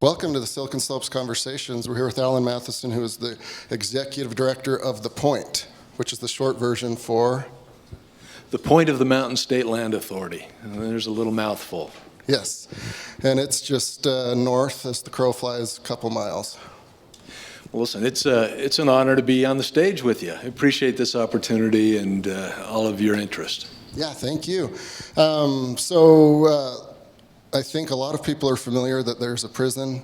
Welcome to the Silicon Slopes Conversations. We're here with Alan Matheson, who is the Executive Director of The Point, which is the short version for? The Point of the Mountain State Land Authority. And there's a little mouthful. Yes, and it's just north as the crow flies a couple miles. Well, listen, it's an honor to be on the stage with you. I appreciate this opportunity and all of your interest. Yeah, thank you. I think a lot of people are familiar that there's a prison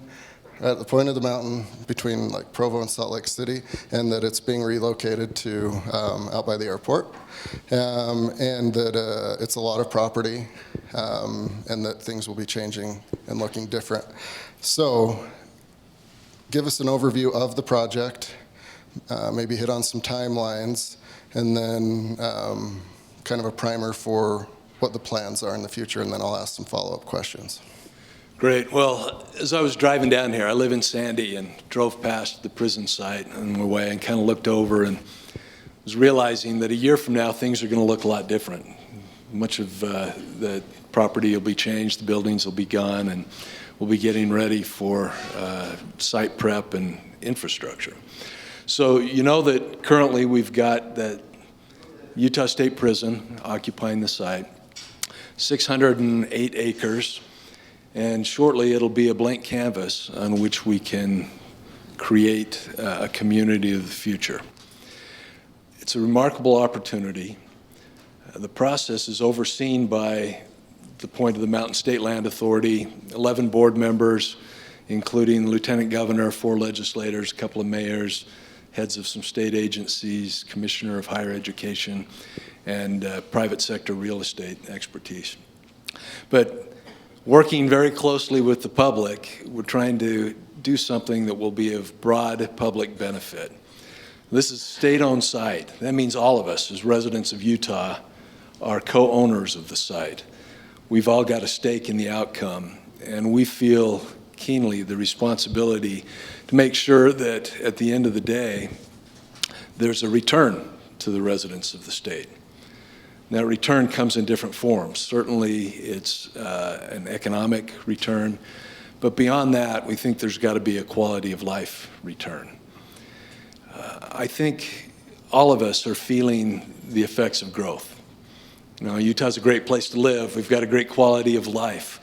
at the point of the mountain between like Provo and Salt Lake City, and that it's being relocated to out by the airport, and that it's a lot of property, and that things will be changing and looking different. So give us an overview of the project, maybe hit on some timelines, and then kind of a primer for what the plans are in the future, and then I'll ask some follow-up questions. Great. Well, as I was driving down here, I live in Sandy, and drove past the prison site on my way and kind of looked over and was realizing that a year from now, things are going to look a lot different. Much of the property will be changed, the buildings will be gone, and we'll be getting ready for site prep and infrastructure. So you know that currently we've got that Utah State Prison occupying the site, 608 acres, and shortly it'll be a blank canvas on which we can create a community of the future. It's a remarkable opportunity. The process is overseen by the Point of the Mountain State Land Authority, 11 board members, including the Lieutenant Governor, 4 legislators, a couple of mayors, heads of some state agencies, Commissioner of Higher Education, and private sector real estate expertise. But working very closely with the public, we're trying to do something that will be of broad public benefit. This is a state-owned site. That means all of us, as residents of Utah, are co-owners of the site. We've all got a stake in the outcome, and we feel keenly the responsibility to make sure that at the end of the day, there's a return to the residents of the state. That return comes in different forms. Certainly it's an economic return, but beyond that, we think there's got to be a quality of life return. I think all of us are feeling the effects of growth. You know, Utah's a great place to live. We've got a great quality of life.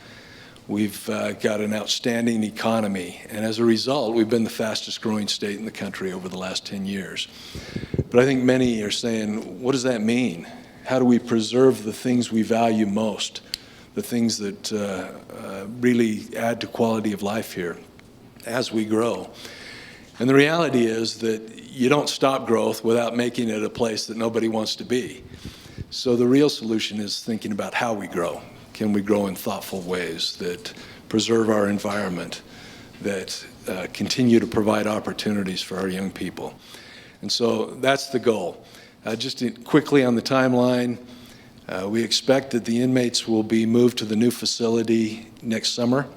We've got an outstanding economy, and as a result, we've been the fastest growing state in the country over the last 10 years. But I think many are saying, what does that mean? How do we preserve the things we value most, the things that really add to quality of life here as we grow? And the reality is that you don't stop growth without making it a place that nobody wants to be. So the real solution is thinking about how we grow. Can we grow in thoughtful ways that preserve our environment, that continue to provide opportunities for our young people? And so that's the goal. Just quickly on the timeline, we expect that the inmates will be moved to the new facility next summer,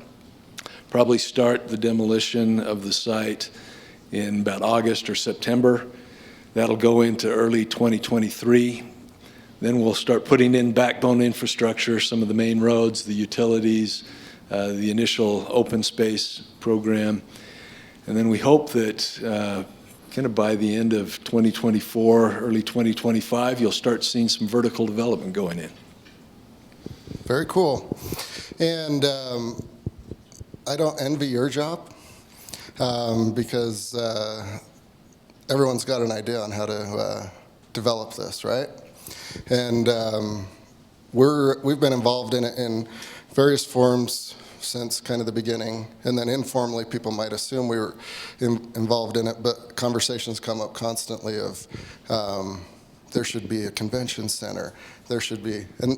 probably start the demolition of the site in about August or September. That'll go into early 2023. Then we'll start putting in backbone infrastructure, some of the main roads, the utilities, the initial open space program. And then we hope that kind of by the end of 2024, early 2025, you'll start seeing some vertical development going in. Very cool. And I don't envy your job because everyone's got an idea on how to develop this, right? And we've been involved in it in various forms since kind of the beginning, and then informally people might assume we were involved in it, but conversations come up constantly of there should be a convention center, there should be, and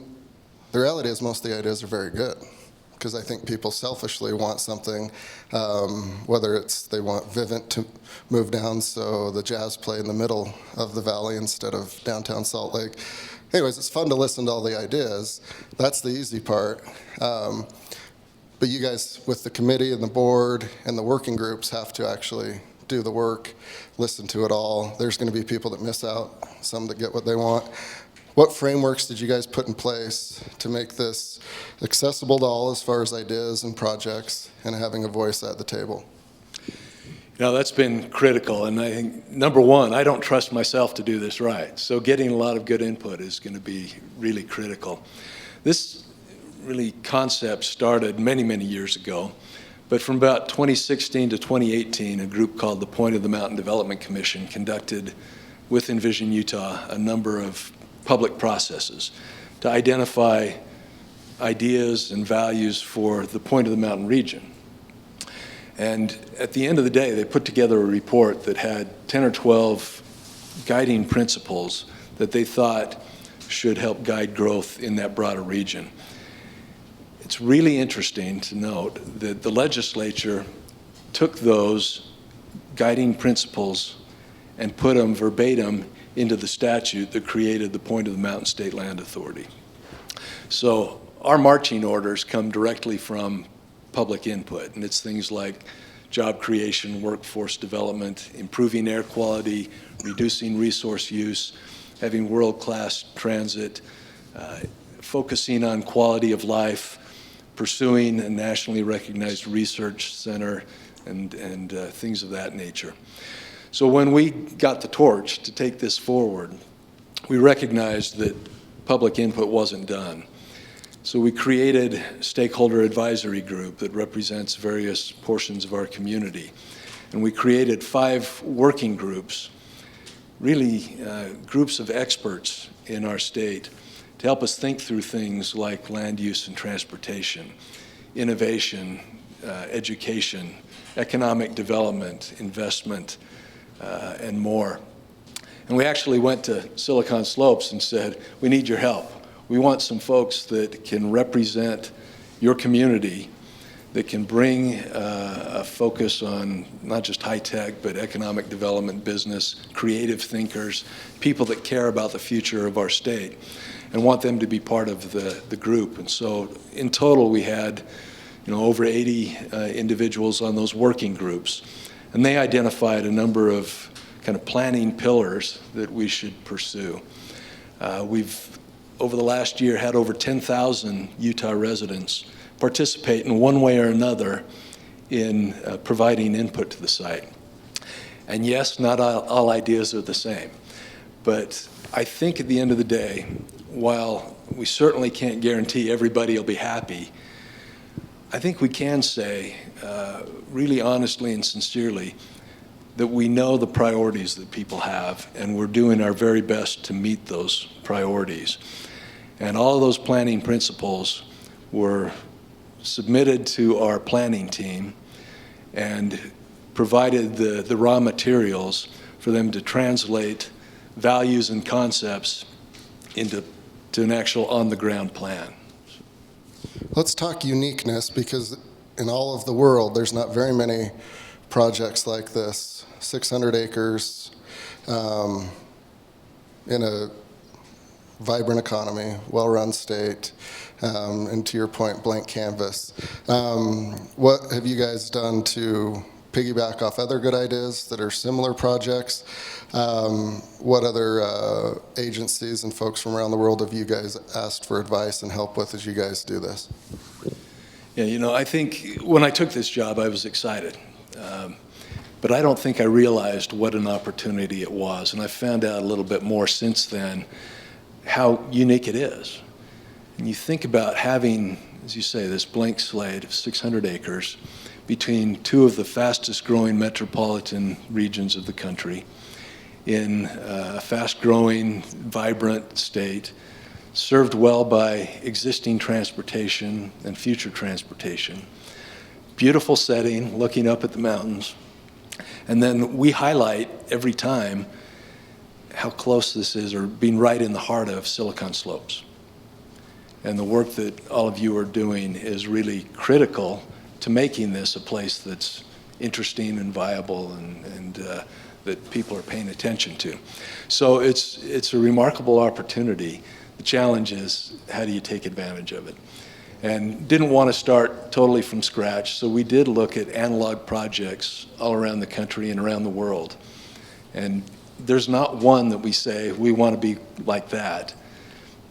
the reality is most of the ideas are very good, because I think people selfishly want something, whether it's they want Vivint to move down so the Jazz play in the middle of the valley instead of downtown Salt Lake. Anyways, it's fun to listen to all the ideas. That's the easy part. But you guys, with the committee and the board and the working groups, have to actually do the work, listen to it all. There's going to be people that miss out, some that get what they want. What frameworks did you guys put in place to make this accessible to all as far as ideas and projects and having a voice at the table? That's been critical, and I think, number one, I don't trust myself to do this right, so getting a lot of good input is going to be really critical. This really concept started many, many years ago, but from about 2016 to 2018, a group called the Point of the Mountain Development Commission conducted with Envision Utah a number of public processes to identify ideas and values for the Point of the Mountain region. And at the end of the day, they put together a report that had 10 or 12 guiding principles that they thought should help guide growth in that broader region. It's really interesting to note that the legislature took those guiding principles and put them verbatim into the statute that created the Point of the Mountain State Land Authority. So our marching orders come directly from public input, and it's things like job creation, workforce development, improving air quality, reducing resource use, having world-class transit, focusing on quality of life, pursuing a nationally recognized research center, and things of that nature. So when we got the torch to take this forward, we recognized that public input wasn't done. So we created a stakeholder advisory group that represents various portions of our community. And we created 5 working groups, really groups of experts in our state, to help us think through things like land use and transportation, innovation, education, economic development, investment, and more. And we actually went to Silicon Slopes and said, we need your help. We want some folks that can represent your community, that can bring a focus on not just high tech, but economic development, business, creative thinkers, people that care about the future of our state, and want them to be part of the group. And so in total, we had over 80 individuals on those working groups. And they identified a number of kind of planning pillars that we should pursue. We've over the last year had over 10,000 Utah residents participate in one way or another in providing input to the site. And yes, not all ideas are the same, but I think at the end of the day, while we certainly can't guarantee everybody will be happy, I think we can say really honestly and sincerely that we know the priorities that people have, and we're doing our very best to meet those priorities. And all of those planning principles were submitted to our planning team and provided the raw materials for them to translate values and concepts into an actual on-the-ground plan. Let's talk uniqueness, because in all of the world, there's not very many projects like this. 600 acres in a vibrant economy, well-run state, and to your point, blank canvas. What have you guys done to piggyback off other good ideas that are similar projects? What other agencies and folks from around the world have you guys asked for advice and help with as you guys do this? Yeah, I think when I took this job, I was excited. But I don't think I realized what an opportunity it was. And I found out a little bit more since then how unique it is. And you think about having, as you say, this blank slate of 600 acres between 2 of the fastest growing metropolitan regions of the country in a fast growing, vibrant state, served well by existing transportation and future transportation. Beautiful setting, looking up at the mountains. And then we highlight every time how close this is, or being right in the heart of Silicon Slopes. And the work that all of you are doing is really critical to making this a place that's interesting and viable and that people are paying attention to. So it's a remarkable opportunity. The challenge is, how do you take advantage of it? And didn't want to start totally from scratch, so we did look at analog projects all around the country and around the world. And there's not one that we say we want to be like that.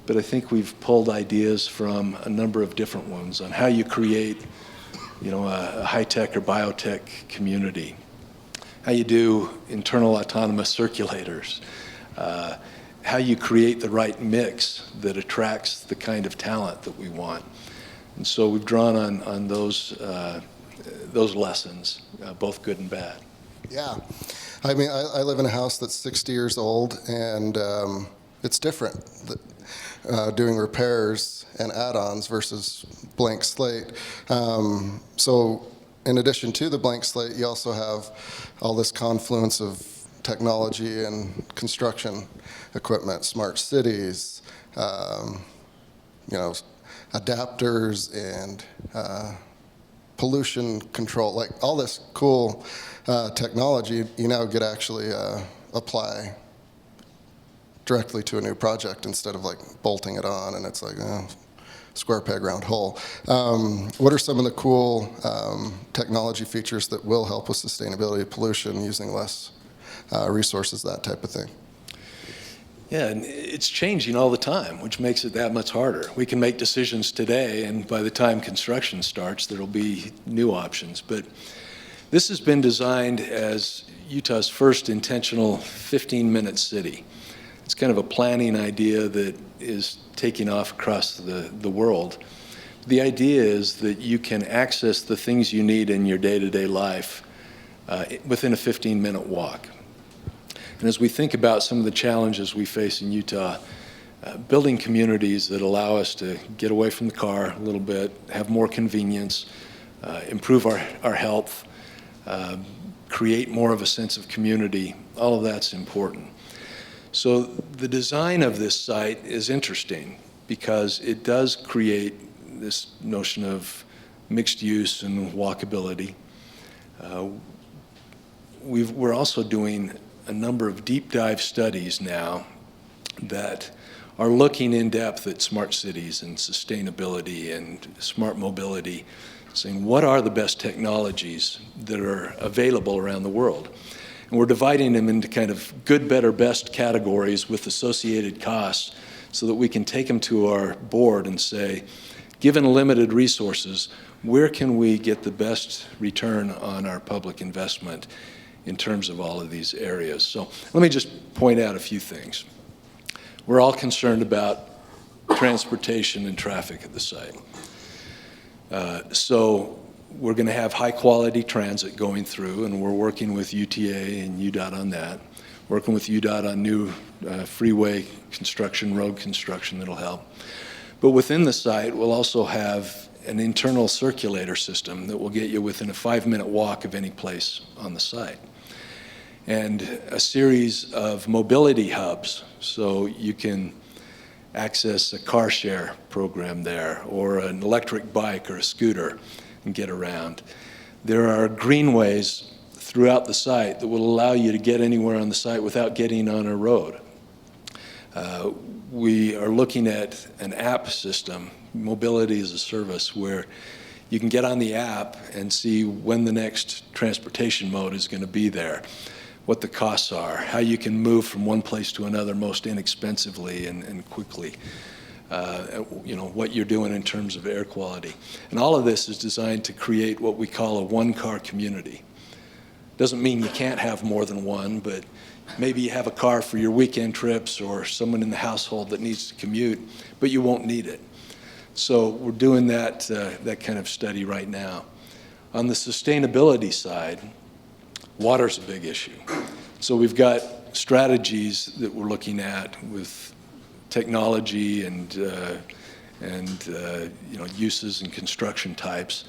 but I think we've pulled ideas from a number of different ones on how you create, a high-tech or biotech community, how you do internal autonomous circulators, how you create the right mix that attracts the kind of talent that we want. And so we've drawn on those lessons, both good and bad. Yeah. I mean, I live in a house that's 60 years old, and it's different, doing repairs and add-ons versus blank slate. So in addition to the blank slate, you also have all this confluence of technology and construction equipment, smart cities, adapters and pollution control, like all this cool technology you now get actually apply directly to a new project instead of like bolting it on and it's like square peg round hole. What are some of the cool technology features that will help with sustainability, pollution, using less resources, that type of thing? Yeah, and it's changing all the time, which makes it that much harder. We can make decisions today, and by the time construction starts, there'll be new options. But this has been designed as Utah's first intentional 15-minute city. It's kind of a planning idea that is taking off across the world. The idea is that you can access the things you need in your day-to-day life within a 15-minute walk. And as we think about some of the challenges we face in Utah, building communities that allow us to get away from the car a little bit, have more convenience, improve our health, create more of a sense of community, all of that's important. So the design of this site is interesting because it does create this notion of mixed use and walkability. We're also doing a number of deep dive studies now that are looking in depth at smart cities and sustainability and smart mobility, saying what are the best technologies that are available around the world. And we're dividing them into kind of good, better, best categories with associated costs so that we can take them to our board and say, given limited resources, where can we get the best return on our public investment in terms of all of these areas? So let me just point out a few things. We're all concerned about transportation and traffic at the site. So we're going to have high-quality transit going through, and we're working with UTA and UDOT on that, working with UDOT on new freeway construction, road construction that'll help. But within the site, we'll also have an internal circulator system that will get you within a 5-minute walk of any place on the site. And a series of mobility hubs, so you can access a car share program there, or an electric bike or a scooter and get around. There are greenways throughout the site that will allow you to get anywhere on the site without getting on a road. We are looking at an app system, mobility as a service, where you can get on the app and see when the next transportation mode is going to be there, what the costs are, how you can move from one place to another most inexpensively and quickly, what you're doing in terms of air quality. And all of this is designed to create what we call a one-car community. Doesn't mean you can't have more than one, but maybe you have a car for your weekend trips or someone in the household that needs to commute, but you won't need it. So we're doing that kind of study right now. On the sustainability side, water's a big issue. So we've got strategies that we're looking at with technology and uses and construction types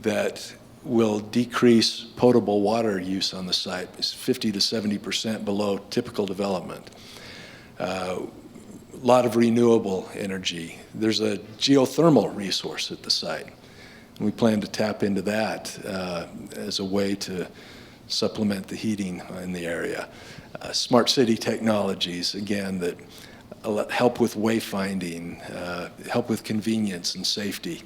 that will decrease potable water use on the site. It's 50 to 70% below typical development. A lot of renewable energy. There's a geothermal resource at the site, and we plan to tap into that as a way to supplement the heating in the area. Smart city technologies, again, that help with wayfinding, help with convenience and safety.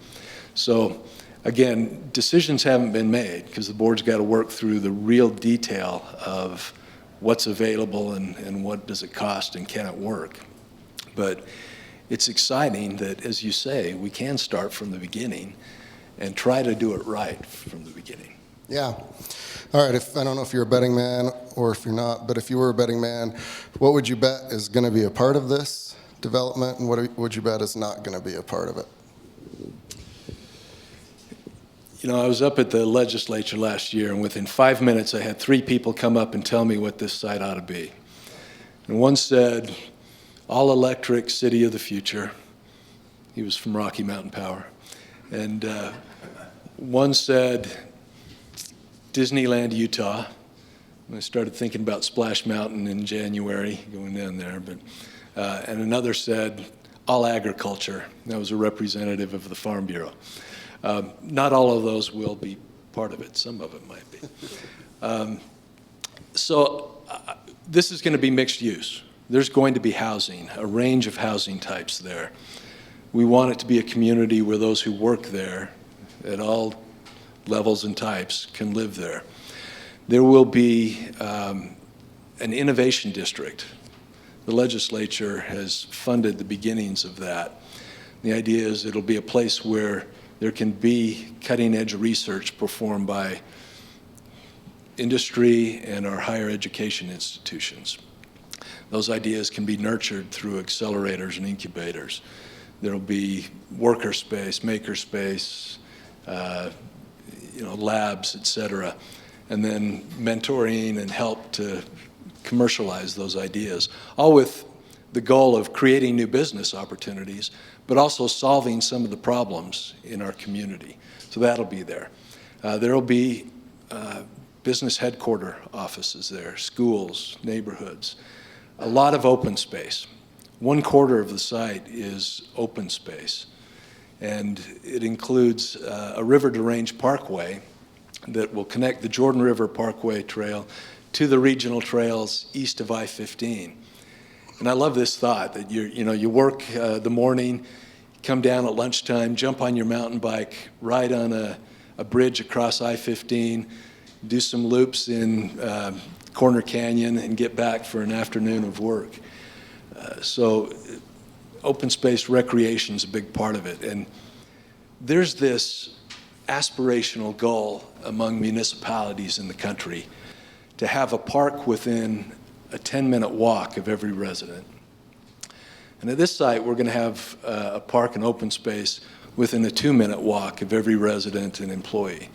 So again, decisions haven't been made because the board's got to work through the real detail of what's available and what does it cost and can it work. But it's exciting that, as you say, we can start from the beginning and try to do it right from the beginning. Yeah. All right, I don't know if you're a betting man or if you're not, but if you were a betting man, what would you bet is going to be a part of this development, and what would you bet is not going to be a part of it? You know, I was up at the legislature last year, and within 5 minutes, I had 3 people come up and tell me what this site ought to be. And one said, all-electric city of the future. He was from Rocky Mountain Power. And one said, Disneyland, Utah. And I started thinking about Splash Mountain in January, going down there. And another said, all agriculture. That was a representative of the Farm Bureau. Not all of those will be part of it. Some of it might be. This is going to be mixed use. There's going to be housing, a range of housing types there. We want it to be a community where those who work there at all levels and types can live there. There will be an innovation district. The legislature has funded the beginnings of that. The idea is it'll be a place where there can be cutting-edge research performed by industry and our higher education institutions. Those ideas can be nurtured through accelerators and incubators. There'll be worker space, maker space, labs, et cetera, and then mentoring and help to commercialize those ideas, all with the goal of creating new business opportunities, but also solving some of the problems in our community. So that'll be there. There'll be business headquarter offices there, schools, neighborhoods, a lot of open space. 1/4 of the site is open space, and it includes a river-to-range parkway that will connect the Jordan River Parkway Trail to the regional trails east of I-15. And I love this thought that you work the morning, come down at lunchtime, jump on your mountain bike, ride on a bridge across I-15, do some loops in Corner Canyon, and get back for an afternoon of work. So open space recreation is a big part of it. And there's this aspirational goal among municipalities in the country to have a park within a 10-minute walk of every resident. And at this site, we're going to have a park and open space within a 2-minute walk of every resident and employee.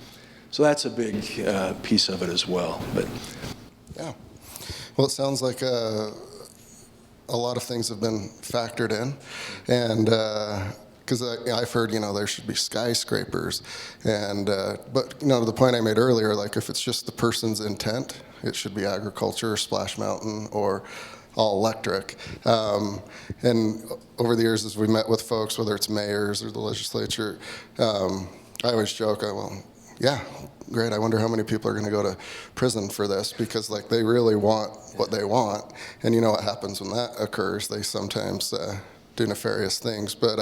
So that's a big piece of it as well. But yeah. Well, it sounds like a lot of things have been factored in, and because I've heard there should be skyscrapers, and but to the point I made earlier, like if it's just the person's intent, it should be agriculture, Splash Mountain, or all electric. And over the years, as we met with folks, whether it's mayors or the legislature, I always joke, yeah, great. I wonder how many people are going to go to prison for this, because they really want what they want, and you know what happens when that occurs. They sometimes do nefarious things. But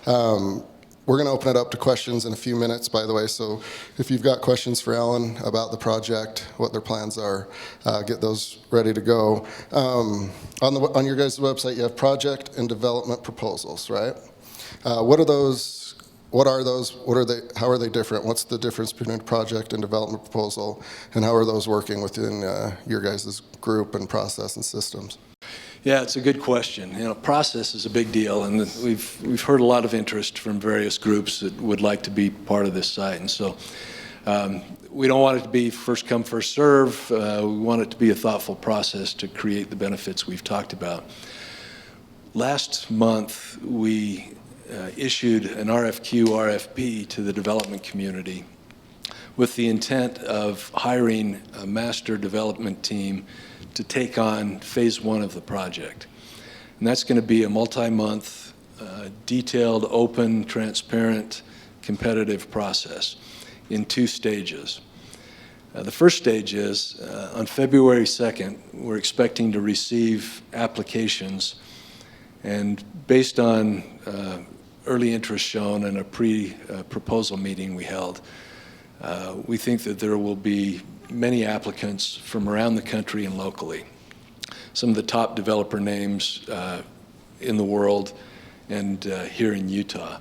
we're going to open it up to questions in a few minutes, by the way. So if you've got questions for Alan about the project, what their plans are, get those ready to go. On your guys' website, you have project and development proposals, right? What are those? What are those? What are they? How are they different? What's the difference between a project and development proposal, and how are those working within your guys' group and process and systems? yeah, it's a good question. Process is a big deal, and we've heard a lot of interest from various groups that would like to be part of this site, and so we don't want it to be first come, first serve. We want it to be a thoughtful process to create the benefits we've talked about. Last month, we issued an RFQ, RFP to the development community with the intent of hiring a master development team to take on phase 1 of the project. And that's going to be a multi-month, detailed, open, transparent, competitive process in 2 stages. The first stage is on February 2nd, we're expecting to receive applications, and based on early interest shown in a pre-proposal meeting we held, we think that there will be many applicants from around the country and locally. Some of the top developer names in the world, and here in Utah.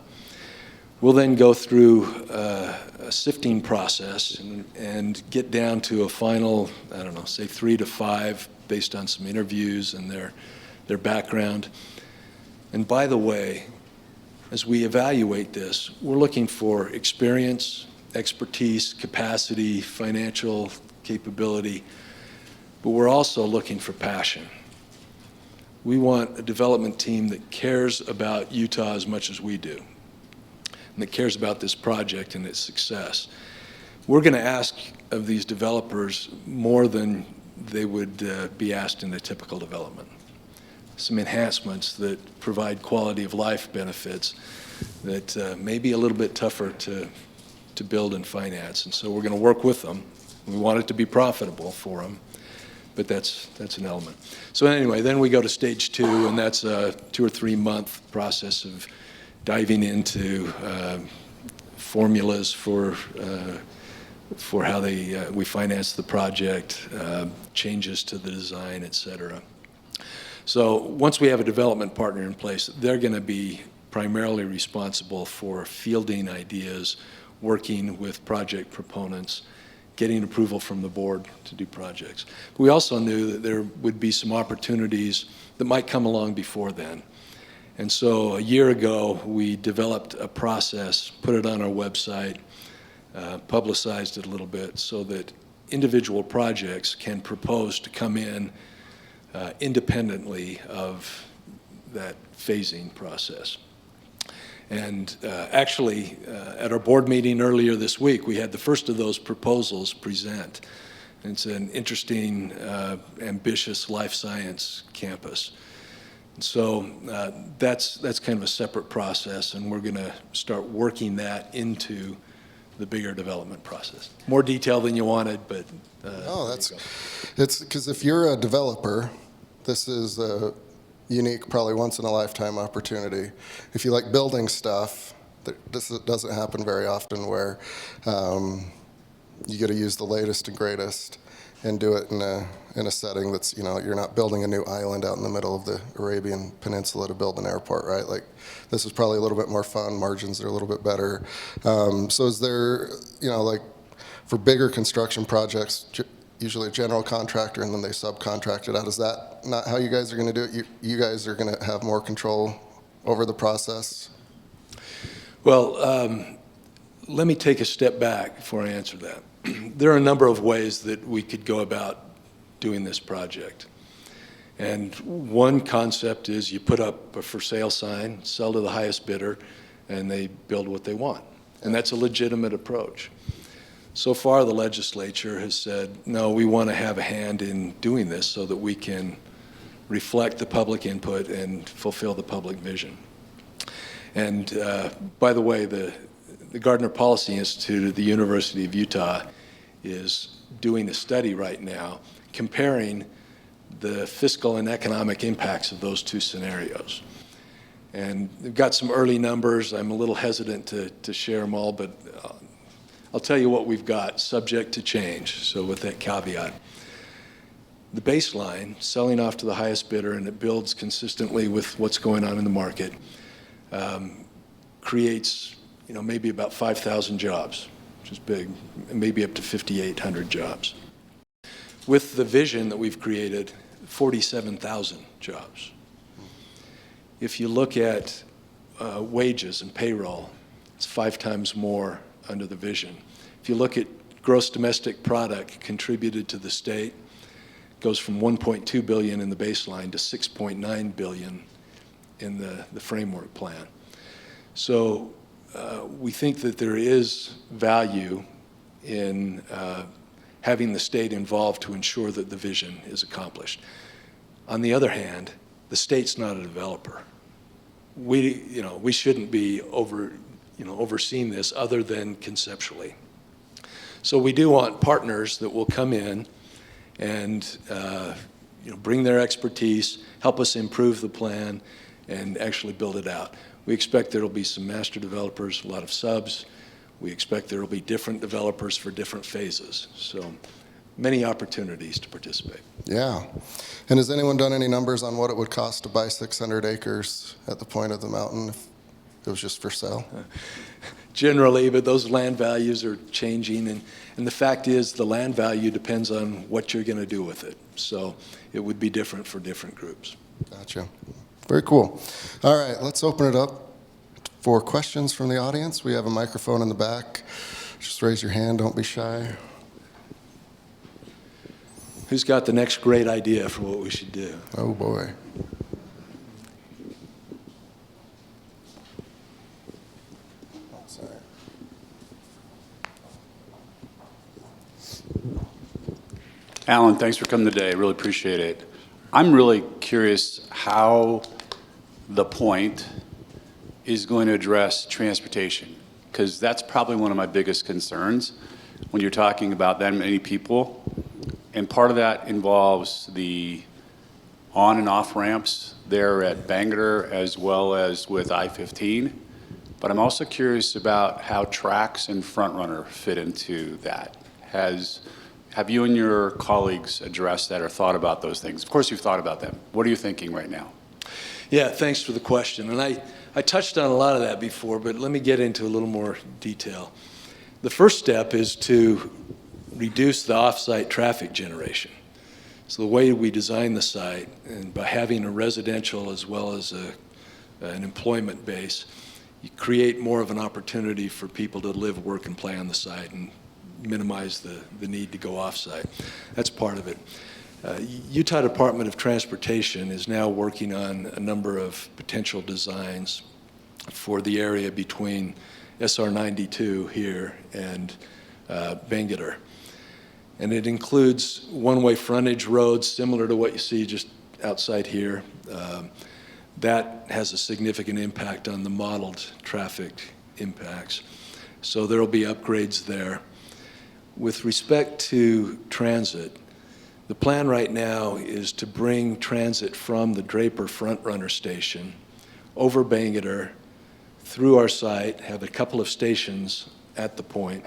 We'll then go through a sifting process and get down to a final, I don't know, say 3 to 5 based on some interviews and their background. And by the way, as we evaluate this, we're looking for experience, expertise, capacity, financial capability, but we're also looking for passion. We want a development team that cares about Utah as much as we do, and that cares about this project and its success. We're going to ask of these developers more than they would be asked in a typical development. Some enhancements that provide quality of life benefits that may be a little bit tougher to build and finance. And so we're going to work with them. We want it to be profitable for them, but that's an element. So anyway, then we go to stage 2, and that's a 2 or 3 month process of diving into formulas for how we finance the project, changes to the design, et cetera. So once we have a development partner in place, they're going to be primarily responsible for fielding ideas, working with project proponents, getting approval from the board to do projects. But we also knew that there would be some opportunities that might come along before then. And so a year ago, we developed a process, put it on our website, publicized it a little bit so that individual projects can propose to come in independently of that phasing process. And actually, at our board meeting earlier this week, we had the first of those proposals present. And it's an interesting, ambitious life science campus. And so that's kind of a separate process, and we're going to start working that into the bigger development process. More detail than you wanted, but it's because if you're a developer, this is a unique, probably once-in-a-lifetime opportunity. If you like building stuff, this doesn't happen very often where you get to use the latest and greatest and do it in a setting that's, you're not building a new island out in the middle of the Arabian Peninsula to build an airport, right? Like, this is probably a little bit more fun, margins are a little bit better. So is there, like, for bigger construction projects, usually a general contractor and then they subcontract it out. Is that not how you guys are going to do it? You guys are going to have more control over the process? Well, let me take a step back before I answer that. There are a number of ways that we could go about doing this project. And one concept is you put up a for sale sign, sell to the highest bidder, and they build what they want. And that's a legitimate approach. So far, the legislature has said, no, we want to have a hand in doing this so that we can reflect the public input and fulfill the public vision. And by the way, the Gardner Policy Institute at the University of Utah is doing a study right now comparing the fiscal and economic impacts of those two scenarios. And they've got some early numbers. I'm a little hesitant to share them all, but I'll tell you what we've got, subject to change, so with that caveat. The baseline, selling off to the highest bidder, and it builds consistently with what's going on in the market, creates maybe about 5,000 jobs, which is big, and maybe up to 5,800 jobs. With the vision that we've created, 47,000 jobs. If you look at wages and payroll, it's 5 times more under the vision. If you look at gross domestic product contributed to the state, it goes from 1.2 billion in the baseline to 6.9 billion in the framework plan. So we think that there is value in having the state involved to ensure that the vision is accomplished. On the other hand, the state's not a developer. We shouldn't be overseeing this other than conceptually. So we do want partners that will come in and bring their expertise, help us improve the plan, and actually build it out. We expect there will be some master developers, a lot of subs. We expect there will be different developers for different phases. So many opportunities to participate. Yeah. And has anyone done any numbers on what it would cost to buy 600 acres at the point of the mountain if it was just for sale? Generally, but those land values are changing, and the fact is the land value depends on what you're going to do with it. So it would be different for different groups. Gotcha. Very cool. All right, let's open it up for questions from the audience. We have a microphone in the back. Just raise your hand, don't be shy. Who's got the next great idea for what we should do? Oh boy. Alan, thanks for coming today. I really appreciate it. I'm really curious how the point is going to address transportation, because that's probably one of my biggest concerns when you're talking about that many people. And part of that involves the on and off ramps there at Bangor as well as with I-15. But I'm also curious about how tracks and front runner fit into that. Have you and your colleagues addressed that or thought about those things? Of course you've thought about them. What are you thinking right now? Yeah, thanks for the question. And I touched on a lot of that before, but let me get into a little more detail. The first step is to reduce the off-site traffic generation. So the way we design the site, and by having a residential as well as an employment base, you create more of an opportunity for people to live, work, and play on the site and minimize the need to go off-site. That's part of it. Utah Department of Transportation is now working on a number of potential designs for the area between SR 92 here and Bangor. And it includes one-way frontage roads similar to what you see just outside here. That has a significant impact on the modeled traffic impacts. So there will be upgrades there. With respect to transit, the plan right now is to bring transit from the Draper Front Runner Station over Bangor through our site, have a couple of stations at the point,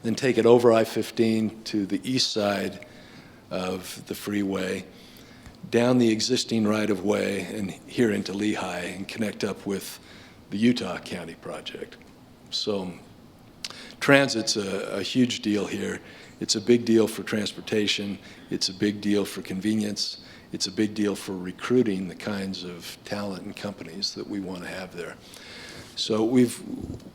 then take it over I-15 to the east side of the freeway, down the existing right-of-way and here into Lehigh and connect up with the Utah County project. So transit's a huge deal here. It's a big deal for transportation. It's a big deal for convenience. It's a big deal for recruiting the kinds of talent and companies that we want to have there. So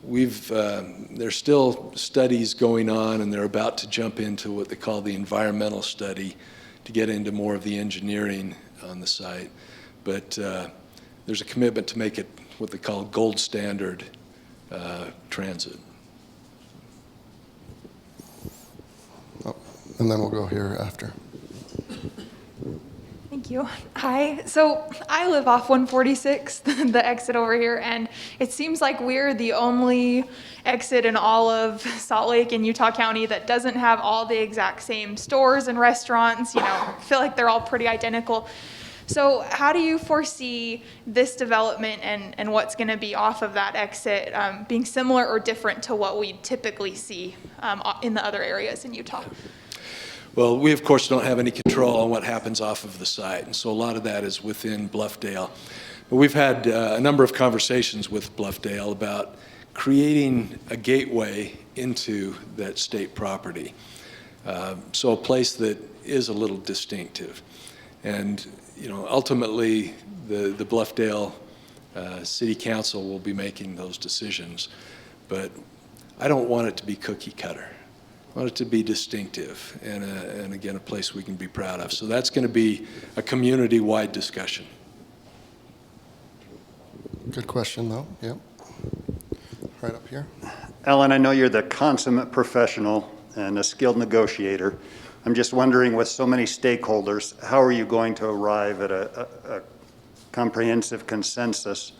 there's still studies going on, and they're about to jump into what they call the environmental study to get into more of the engineering on the site. But there's a commitment to make it what they call gold standard transit. Oh, and then we'll go here after. Thank you. Hi. So I live off 146, the exit over here, and it seems like we're the only exit in all of Salt Lake and Utah County that doesn't have all the exact same stores and restaurants. You know, I feel like they're all pretty identical. So how do you foresee this development and what's going to be off of that exit being similar or different to what we typically see in the other areas in Utah? Well, we, of course, don't have any control on what happens off of the site, and so a lot of that is within Bluffdale. But we've had a number of conversations with Bluffdale about creating a gateway into that state property, so a place that is a little distinctive. And, you know, ultimately, the Bluffdale City Council will be making those decisions, but I don't want it to be cookie cutter. I want it to be distinctive and again, a place we can be proud of. So that's going to be a community-wide discussion. Good question, though. Yep. Right up here. Ellen, I know you're the consummate professional and a skilled negotiator. I'm just wondering, with so many stakeholders, how are you going to arrive at a comprehensive consensus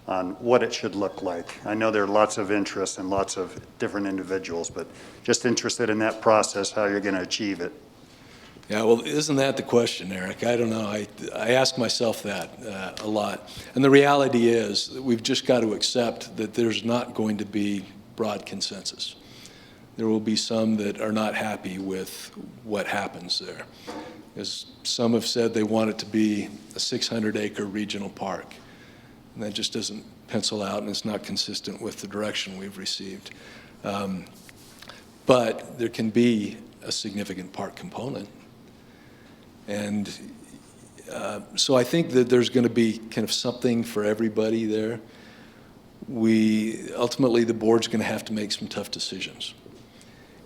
on what it should look like? I know there are lots of interests and lots of different individuals, but just interested in that process, how you're going to achieve it. Yeah, well, isn't that the question, Eric? I don't know. I ask myself that a lot. And the reality is that we've just got to accept that there's not going to be broad consensus. there will be some that are not happy with what happens there. As some have said, they want it to be a 600-acre regional park. And that just doesn't pencil out, and it's not consistent with the direction we've received. But there can be a significant park component. And so I think that there's going to be kind of something for everybody there. Ultimately, the board's going to have to make some tough decisions.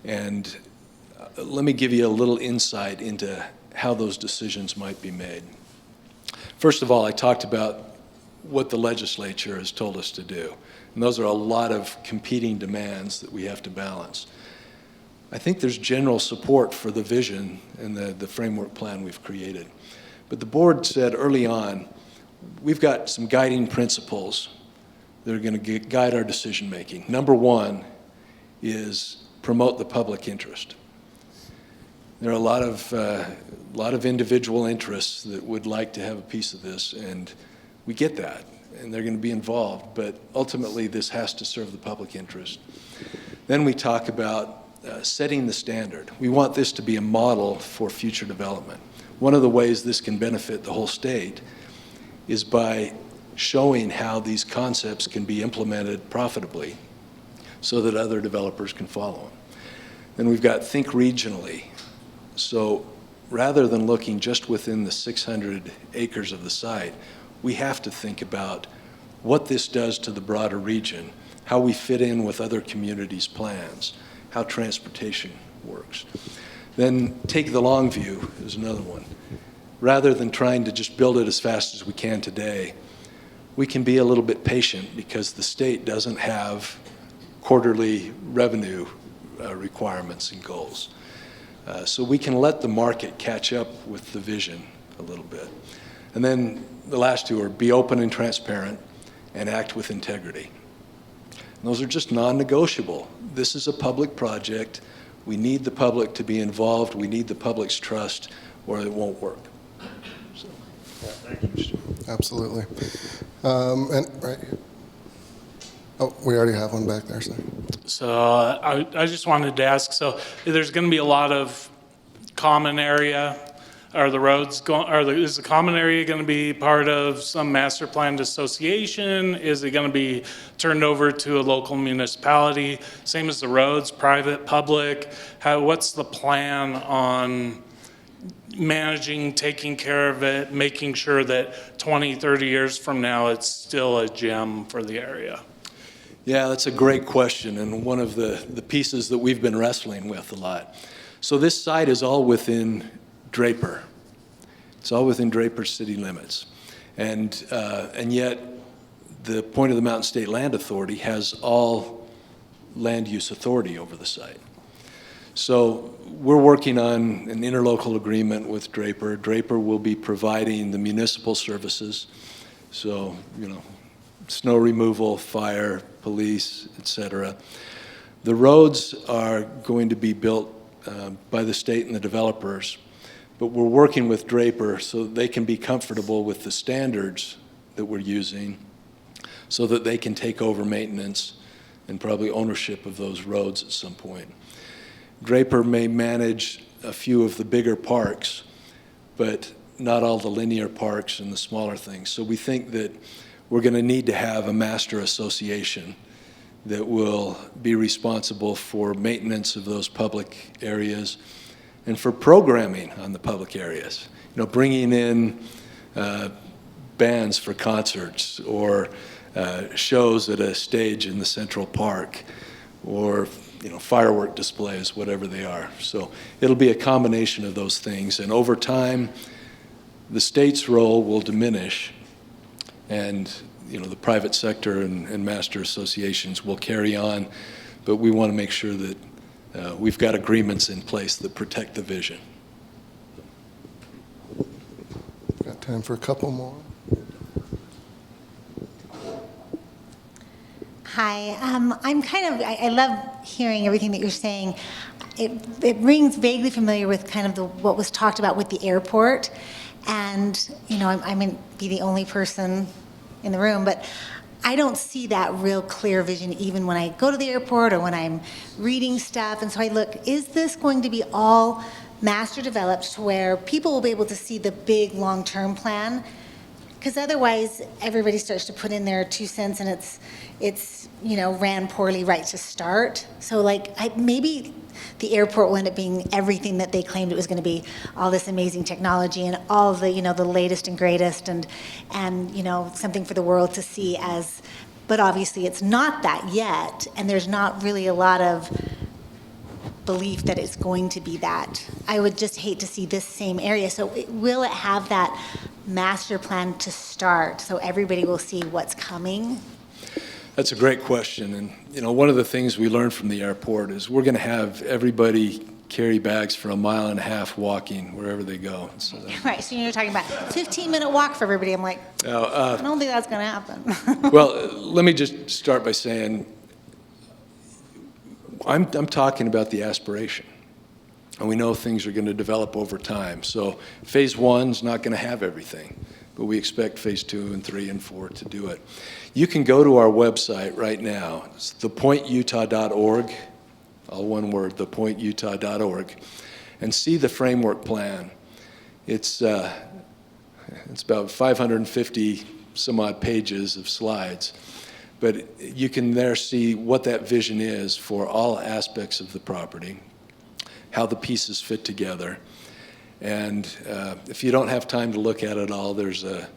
And let me give you a little insight into how those decisions might be made. First of all, I talked about what the legislature has told us to do. And those are a lot of competing demands that we have to balance. I think there's general support for the vision and the framework plan we've created. But the board said early on, we've got some guiding principles that are going to guide our decision making. Number one is promote the public interest. There are a lot of individual interests that would like to have a piece of this, and we get that, and they're going to be involved, but ultimately this has to serve the public interest. Then we talk about setting the standard. We want this to be a model for future development. One of the ways this can benefit the whole state is by showing how these concepts can be implemented profitably so that other developers can follow them. Then we've got think regionally. So rather than looking just within the 600 acres of the site, we have to think about what this does to the broader region, how we fit in with other communities' plans, how transportation works. Then take the long view is another one. Rather than trying to just build it as fast as we can today, we can be a little bit patient because the state doesn't have quarterly revenue requirements and goals. So we can let the market catch up with the vision a little bit. And then the last two are be open and transparent and act with integrity. And those are just non-negotiable. This is a public project. We need the public to be involved. We need the public's trust or it won't work. So, thank you. Absolutely. And right here. Oh, we already have one back there, sorry. So I just wanted to ask, so there's going to be a lot of common area. Are the roads going, is the common area going to be part of some master planned association? Is it going to be turned over to a local municipality? Same as the roads, private, public? What's the plan on managing, taking care of it, making sure that 20, 30 years from now, it's still a gem for the area? Yeah, that's a great question, and one of the pieces that we've been wrestling with a lot. So this site is all within Draper. It's all within Draper city limits. And yet, the Point of the Mountain State Land Authority has all land use authority over the site. So we're working on an interlocal agreement with Draper. Draper will be providing the municipal services. So, snow removal, fire, police, et cetera. The roads are going to be built by the state and the developers, but we're working with Draper so that they can be comfortable with the standards that we're using so that they can take over maintenance and probably ownership of those roads at some point. Draper may manage a few of the bigger parks, but not all the linear parks and the smaller things. So we think that we're going to need to have a master association that will be responsible for maintenance of those public areas and for programming on the public areas. Bringing in bands for concerts or shows at a stage in the Central Park or firework displays, whatever they are. So it'll be a combination of those things. And over time, the state's role will diminish and the private sector and master associations will carry on, but we want to make sure that we've got agreements in place that protect the vision. Got time for a couple more. Hi, I love hearing everything that you're saying. It rings vaguely familiar with kind of what was talked about with the airport. And, I may be the only person in the room, but I don't see that real clear vision even when I go to the airport or when I'm reading stuff. And so I look, is this going to be all master developed to where people will be able to see the big long-term plan? Because otherwise, everybody starts to put in their 2 cents, and it's ran poorly right to start. So maybe the airport will end up being everything that they claimed it was going to be, all this amazing technology and all the the latest and greatest, and something for the world to see as. But obviously, it's not that yet, and there's not really a lot of belief that it's going to be that. I would just hate to see this same area. So will it have that master plan to start so everybody will see what's coming? That's a great question. And, one of the things we learned from the airport is we're going to have everybody carry bags for 1.5 miles walking wherever they go. So Right, so you're talking about 15-minute walk for everybody. I'm like, I don't think that's going to happen. well, let me just start by saying I'm talking about the aspiration. And we know things are going to develop over time. So phase 1's not going to have everything, but we expect phase 2 and 3 and 4 to do it. You can go to our website right now. It's thepointutah.org, all one word, thepointutah.org, and see the framework plan. It's about 550 some odd pages of slides, but you can there see what that vision is for all aspects of the property, how the pieces fit together. And if you don't have time to look at it all, there's a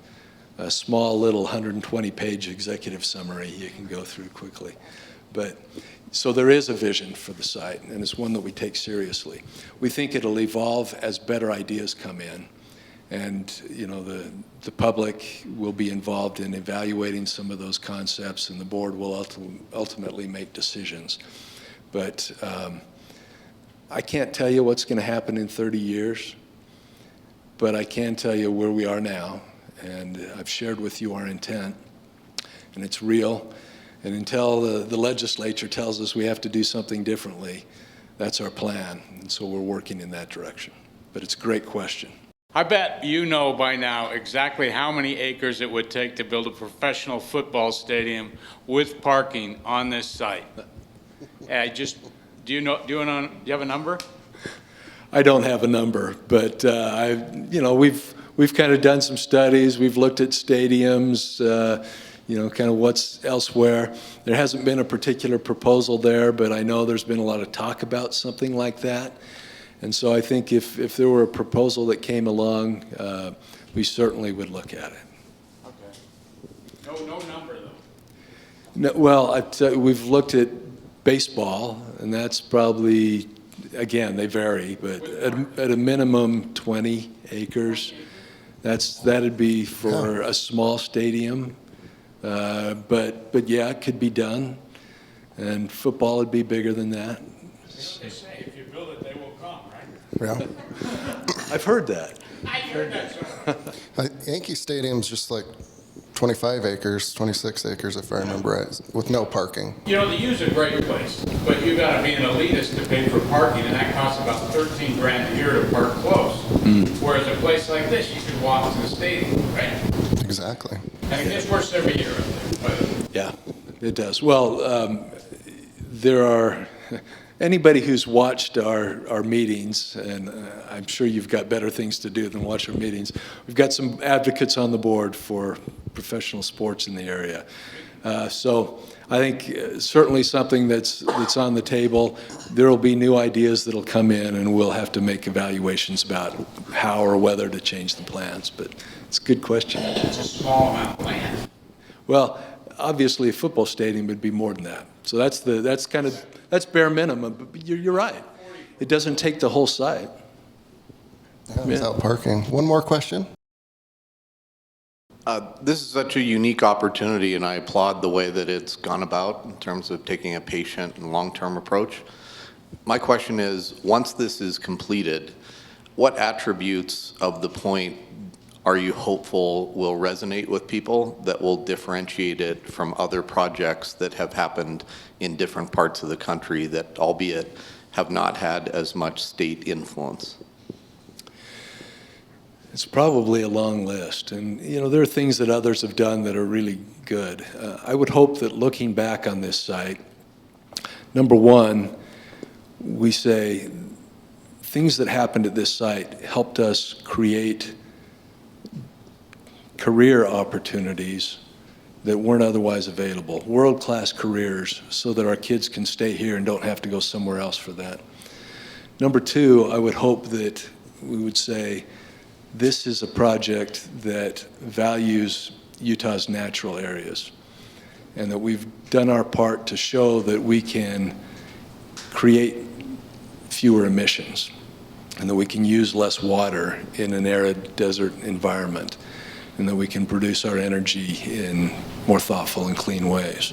small little 120-page executive summary you can go through quickly. But so there is a vision for the site, and it's one that we take seriously. We think it'll evolve as better ideas come in, and the public will be involved in evaluating some of those concepts, and the board will ultimately make decisions. But I can't tell you what's going to happen in 30 years, but I can tell you where we are now, and I've shared with you our intent, and it's real. And until the legislature tells us we have to do something differently, that's our plan, and so we're working in that direction. But it's a great question. I bet you know by now exactly how many acres it would take to build a professional football stadium with parking on this site. Do you have a number? I don't have a number, but we've kind of done some studies. We've looked at stadiums, kind of what's elsewhere. There hasn't been a particular proposal there, but I know there's been a lot of talk about something like that. And so I think if there were a proposal that came along, we certainly would look at it. Okay. No number, though. No, well, we've looked at baseball, and that's probably, again, they vary, but at a minimum 20 acres. That'd be for a small stadium, but yeah, it could be done, and football would be bigger than that. You know what they say, if you build it, they will come, right? Yeah. I've heard that. I heard that, sir. Yankee Stadium's just like 25 acres, 26 acres, if I remember right, with no parking. The U's a great place, but you got to be an elitist to pay for parking, and that costs about $13 grand a year to park close. Whereas a place like this, you could walk to the stadium, right? Exactly. And it gets worse every year up there. But Yeah, it does. Well, there are, anybody who's watched our meetings, and I'm sure you've got better things to do than watch our meetings, we've got some advocates on the board for professional sports in the area. So I think certainly something that's on the table. There will be new ideas that'll come in, and we'll have to make evaluations about how or whether to change the plans. But it's a good question. it's a small amount of land. Well, obviously, a football stadium would be more than that. So that's bare minimum. But you're right. It doesn't take the whole site. Yeah, without parking. One more question? This is such a unique opportunity, and I applaud the way that it's gone about in terms of taking a patient and long-term approach. My question is, once this is completed, what attributes of the Point are you hopeful will resonate with people that will differentiate it from other projects that have happened in different parts of the country that, albeit, have not had as much state influence? It's probably a long list, and there are things that others have done that are really good. I would hope that looking back on this site, number one, we say things that happened at this site helped us create career opportunities that weren't otherwise available, world-class careers, so that our kids can stay here and don't have to go somewhere else for that. Number two, I would hope that we would say, this is a project that values Utah's natural areas, and that we've done our part to show that we can create fewer emissions, and that we can use less water in an arid desert environment, and that we can produce our energy in more thoughtful and clean ways.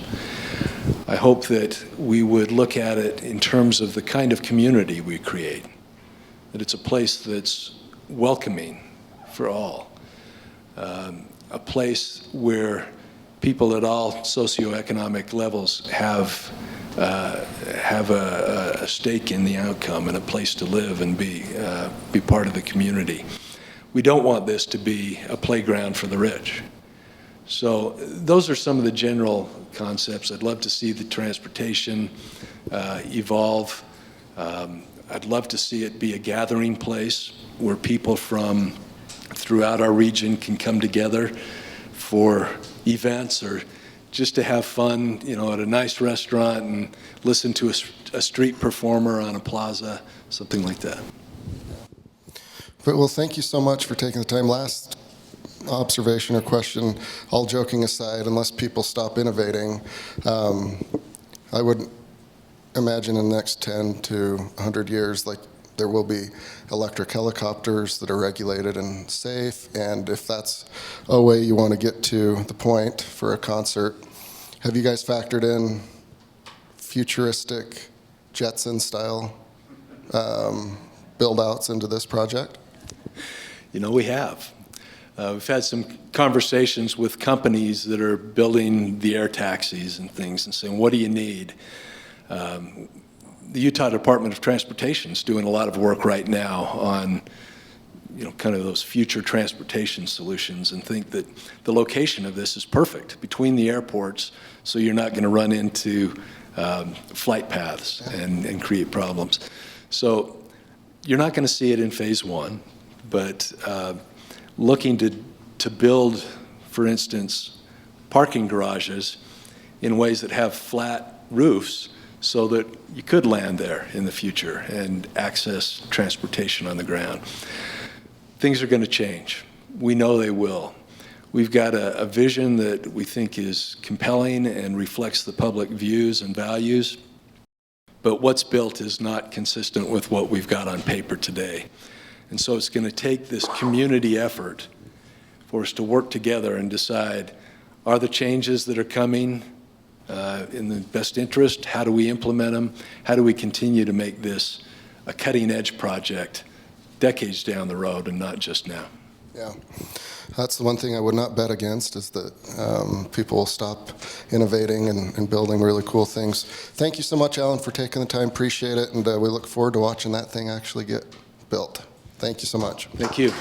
I hope that we would look at it in terms of the kind of community we create, that it's a place that's welcoming for all, a place where people at all socioeconomic levels have a stake in the outcome and a place to live and be part of the community. We don't want this to be a playground for the rich. So those are some of the general concepts. I'd love to see the transportation evolve. I'd love to see it be a gathering place where people from throughout our region can come together for events or just to have fun, at a nice restaurant and listen to a street performer on a plaza, something like that. Well, thank you so much for taking the time. Last observation or question, all joking aside, unless people stop innovating, I would imagine in the next 10 to 100 years, there will be electric helicopters that are regulated and safe, and if that's a way you want to get to the point for a concert, have you guys factored in futuristic Jetson-style build-outs into this project? We have. We've had some conversations with companies that are building the air taxis and things and saying, what do you need? The Utah Department of Transportation is doing a lot of work right now on, kind of those future transportation solutions, and think that the location of this is perfect between the airports, so you're not going to run into flight paths and create problems. So you're not going to see it in phase one, but looking to build, for instance, parking garages in ways that have flat roofs, so that you could land there in the future and access transportation on the ground. Things are going to change. We know they will. We've got a vision that we think is compelling and reflects the public views and values, but what's built is not consistent with what we've got on paper today. And so it's going to take this community effort for us to work together and decide, are the changes that are coming in the best interest? How do we implement them? How do we continue to make this a cutting-edge project decades down the road and not just now? Yeah, that's the one thing I would not bet against, is that people will stop innovating and building really cool things. Thank you so much, Alan, for taking the time. Appreciate it, and we look forward to watching that thing actually get built. Thank you so much. Thank you.